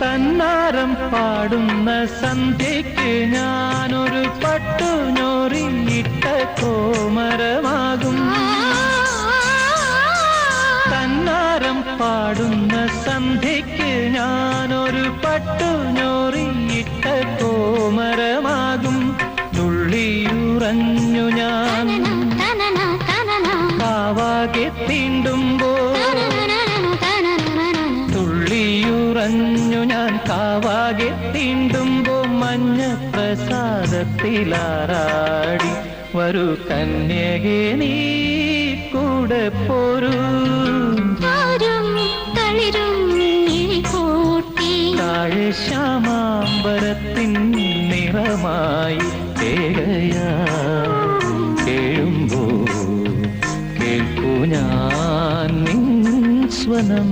തന്നാരം പാടുന്ന സന്ധ്യയ്ക്ക് ഞാനൊരു പട്ടുഞോറിയിട്ട കോമരമാകും. തന്നാരം പാടുന്ന സന്ധ്യയ്ക്ക് ഞാനൊരു പട്ടുഞോറിയിട്ട കോമരമാകും. തുള്ളിയുറഞ്ഞു ഞാൻ കാവാകെ തീണ്ടുമ്പോൾ, തുള്ളിയുറഞ്ഞു ഞാൻ കാവാകെ തീണ്ടുമ്പോ മഞ്ഞ പ്രസാദത്തിലാറാടി വരൂ കന്യകേ നീ കൂടെ പോരൂ. താഴെ ശ്യാമാംബരത്തിൻ നിറമായി കേകയാ കേഴുമ്പോ കേൾക്കൂ ഞാൻ നിൻ സ്വനം.